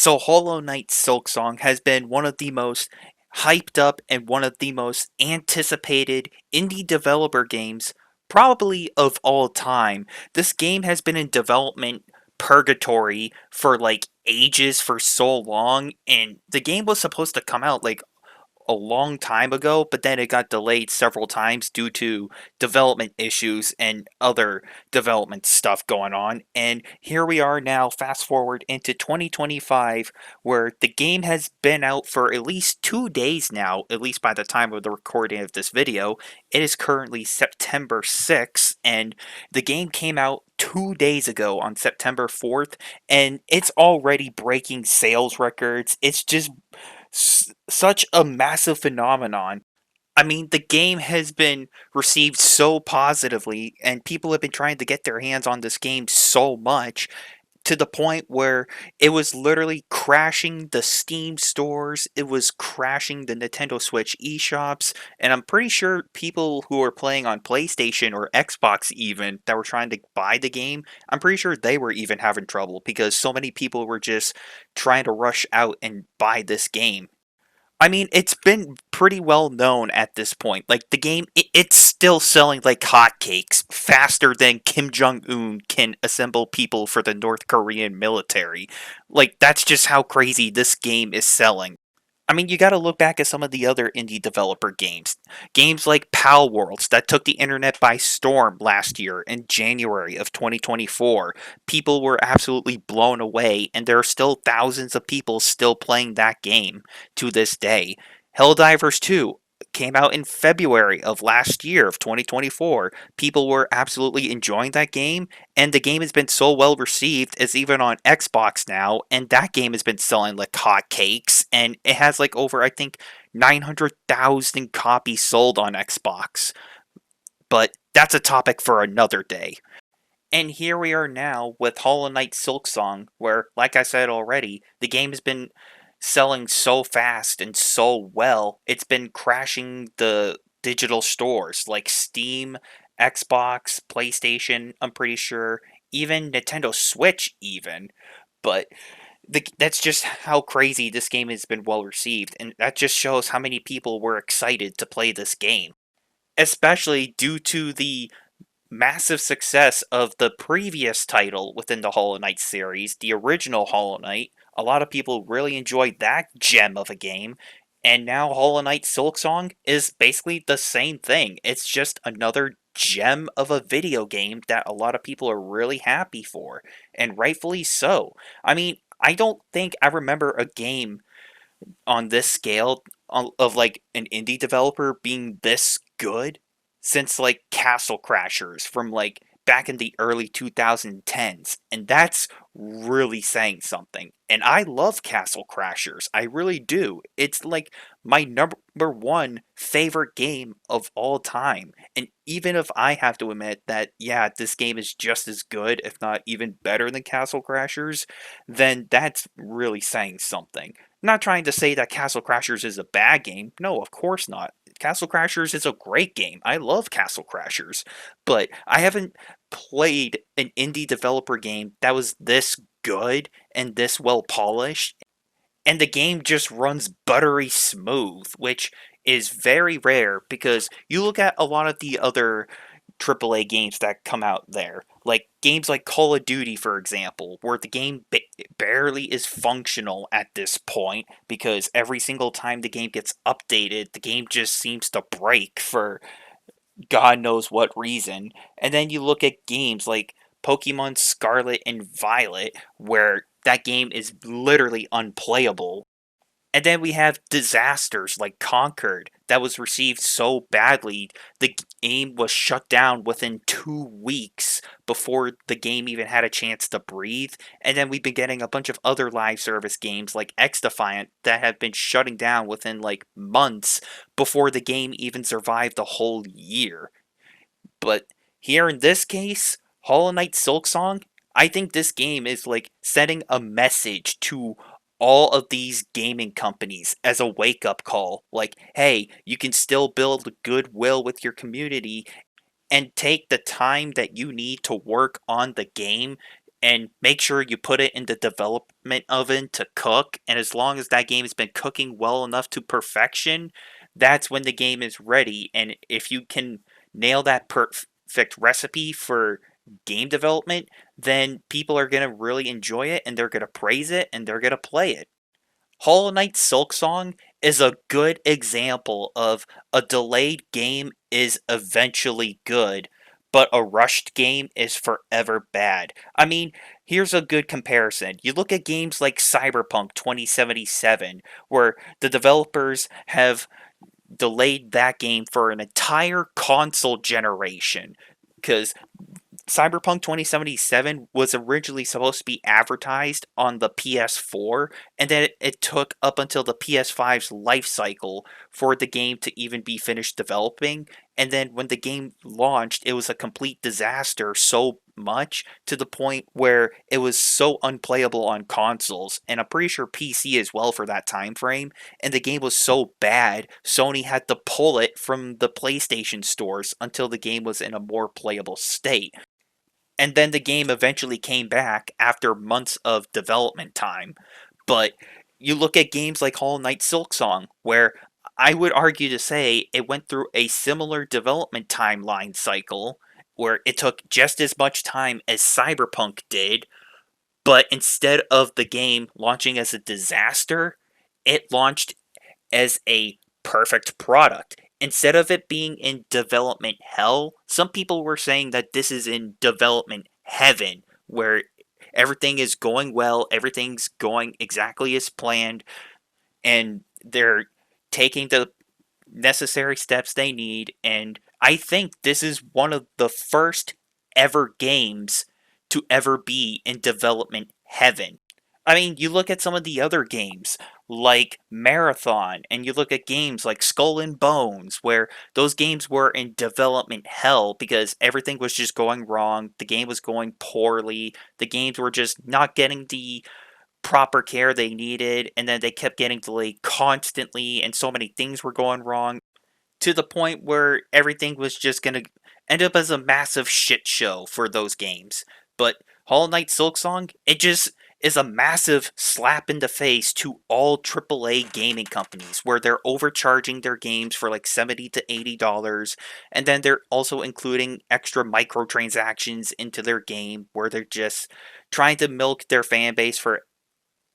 So Hollow Knight Silksong has been one of the most hyped up and one of the most anticipated indie developer games probably of all time. This game has been in development purgatory for like ages for so long, and the game was supposed to come out like a long time ago, but then it got delayed several times due to development issues and other development stuff going on. And here we are now, fast forward into 2025, where the game has been out for at least 2 days now, at least by the time of the recording of this video. It is currently September 6th, and the game came out 2 days ago on September 4th, and it's already breaking sales records. It's just such a massive phenomenon. I mean, the game has been received so positively, and people have been trying to get their hands on this game so much to the point where it was literally crashing the Steam stores, it was crashing the Nintendo Switch eShops, and I'm pretty sure people who were playing on PlayStation or Xbox even that were trying to buy the game, I'm pretty sure they were even having trouble because so many people were just trying to rush out and buy this game. I mean, it's been pretty well known at this point. Like, the game, it's still selling like hotcakes, faster than Kim Jong Un can assemble people for the North Korean military. Like, that's just how crazy this game is selling. I mean, you gotta look back at some of the other indie developer games. Games like Pal Worlds that took the internet by storm last year in January of 2024. People were absolutely blown away, and there are still thousands of people still playing that game to this day. Helldivers 2 came out in February of last year of 2024. People were absolutely enjoying that game, and the game has been so well received, it's even on Xbox now, and that game has been selling like hotcakes, and it has like over, I think, 900,000 copies sold on Xbox. But that's a topic for another day. And here we are now with Hollow Knight Silksong, where, like I said already, the game has been selling so fast and so well, it's been crashing the digital stores like Steam, Xbox, PlayStation, I'm pretty sure, even Nintendo Switch, even. But that's just how crazy this game has been well received, and that just shows how many people were excited to play this game. Especially due to the massive success of the previous title within the Hollow Knight series, the original Hollow Knight. A lot of people really enjoyed that gem of a game, and now Hollow Knight Silksong is basically the same thing. It's just another gem of a video game that a lot of people are really happy for, and rightfully so. I mean, I don't think I remember a game on this scale of like an indie developer being this good since like Castle Crashers from like back in the early 2010s, and that's really saying something. And I love Castle Crashers, I really do. It's like my number one favorite game of all time. And even if I have to admit that, yeah, this game is just as good, if not even better than Castle Crashers, then that's really saying something. I'm not trying to say that Castle Crashers is a bad game. No, of course not. Castle Crashers is a great game. I love Castle Crashers. But I haven't played an indie developer game that was this good and this well polished, and the game just runs buttery smooth, which is very rare because you look at a lot of the other AAA games that come out there, like games like Call of Duty, for example, where the game barely is functional at this point because every single time the game gets updated, the game just seems to break for God knows what reason. And then you look at games like Pokemon Scarlet and Violet, where that game is literally unplayable. And then we have disasters like Conquered that was received so badly, the game was shut down within 2 weeks before the game even had a chance to breathe. And then we've been getting a bunch of other live service games like X Defiant that have been shutting down within like months before the game even survived a whole year. But here in this case, Hollow Knight Silksong, I think this game is like sending a message to all of these gaming companies as a wake up call. Like, hey, you can still build goodwill with your community and take the time that you need to work on the game and make sure you put it in the development oven to cook. And as long as that game has been cooking well enough to perfection, that's when the game is ready. And if you can nail that perfect recipe for game development, then people are going to really enjoy it and they're going to praise it and they're going to play it. Hollow Knight Silksong is a good example of a delayed game is eventually good, but a rushed game is forever bad. I mean, here's a good comparison. You look at games like Cyberpunk 2077, where the developers have delayed that game for an entire console generation. Because Cyberpunk 2077 was originally supposed to be advertised on the PS4, and then it took up until the PS5's life cycle for the game to even be finished developing. And then when the game launched, it was a complete disaster so much to the point where it was so unplayable on consoles, and I'm pretty sure PC as well for that time frame. And the game was so bad, Sony had to pull it from the PlayStation stores until the game was in a more playable state. And then the game eventually came back after months of development time. But you look at games like Hollow Knight Silksong, where I would argue to say it went through a similar development timeline cycle, where it took just as much time as Cyberpunk did, but instead of the game launching as a disaster, it launched as a perfect product. Instead of it being in development hell, some people were saying that this is in development heaven, where everything is going well, everything's going exactly as planned, and they're taking the necessary steps they need. And I think this is one of the first ever games to ever be in development heaven. I mean, you look at some of the other games like Marathon, and you look at games like Skull and Bones, where those games were in development hell because everything was just going wrong, the game was going poorly, the games were just not getting the proper care they needed, and then they kept getting delayed constantly, and so many things were going wrong to the point where everything was just going to end up as a massive shit show for those games. But Hollow Knight Silksong, it just is a massive slap in the face to all AAA gaming companies where they're overcharging their games for like $70 to $80, and then they're also including extra microtransactions into their game where they're just trying to milk their fan base for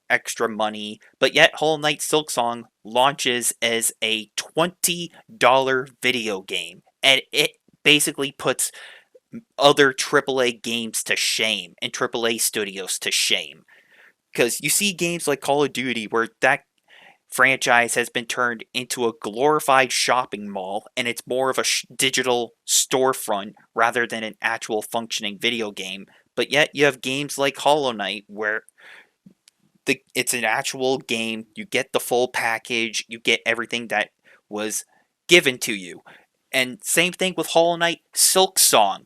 extra money, but yet Hollow Knight Silksong launches as a $20 video game, and it basically puts other AAA games to shame and AAA studios to shame. Because you see games like Call of Duty where that franchise has been turned into a glorified shopping mall and it's more of a digital storefront rather than an actual functioning video game. But yet you have games like Hollow Knight where it's an actual game. You get the full package. You get everything that was given to you. And same thing with Hollow Knight Silksong.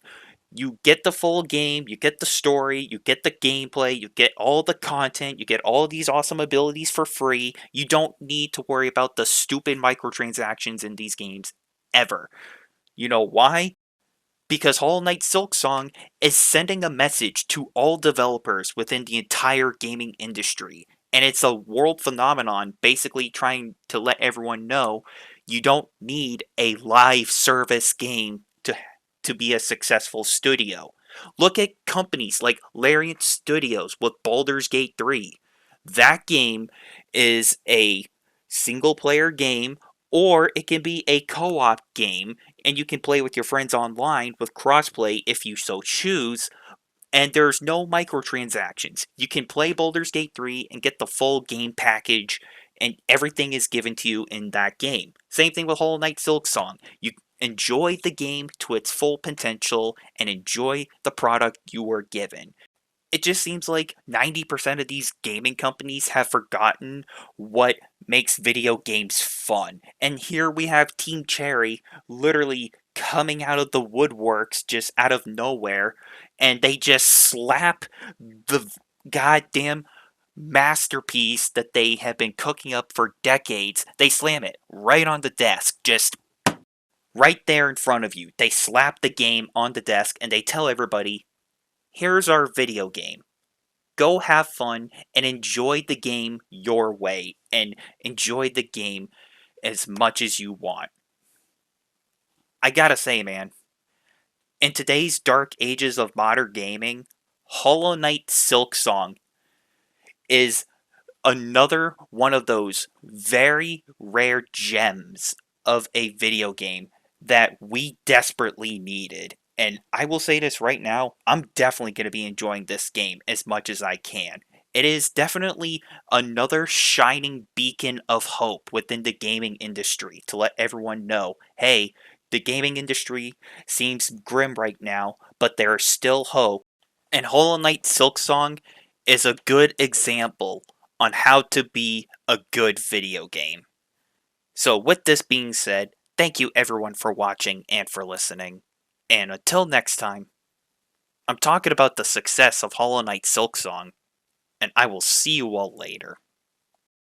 You get the full game, you get the story, you get the gameplay, you get all the content, you get all these awesome abilities for free. You don't need to worry about the stupid microtransactions in these games ever. You know why? Because Hollow Knight Silksong is sending a message to all developers within the entire gaming industry. And it's a world phenomenon basically trying to let everyone know you don't need a live service game to be a successful studio. Look at companies like Larian Studios with Baldur's Gate 3. That game is a single player game, or it can be a co op game, and you can play with your friends online with crossplay if you so choose. And there's no microtransactions. You can play Baldur's Gate 3 and get the full game package, and everything is given to you in that game. Same thing with Hollow Knight Silksong. You enjoy the game to its full potential and enjoy the product you were given. It just seems like 90% of these gaming companies have forgotten what makes video games fun. And here we have Team Cherry literally coming out of the woodworks just out of nowhere, and they just slap the goddamn masterpiece that they have been cooking up for decades. They slam it right on the desk, just right there in front of you. They slap the game on the desk and they tell everybody, here's our video game. go have fun and enjoy the game your way and enjoy the game as much as you want. I gotta say, man, in today's dark ages of modern gaming, Hollow Knight Silksong is another one of those very rare gems of a video game that we desperately needed. And I will say this right now, I'm definitely going to be enjoying this game as much as I can. It is definitely another shining beacon of hope within the gaming industry to let everyone know, hey, the gaming industry seems grim right now, but there is still hope. And Hollow Knight Silksong is a good example on how to be a good video game. So, with this being said, thank you everyone for watching and for listening. And until next time, I'm talking about the success of Hollow Knight Silksong, and I will see you all later.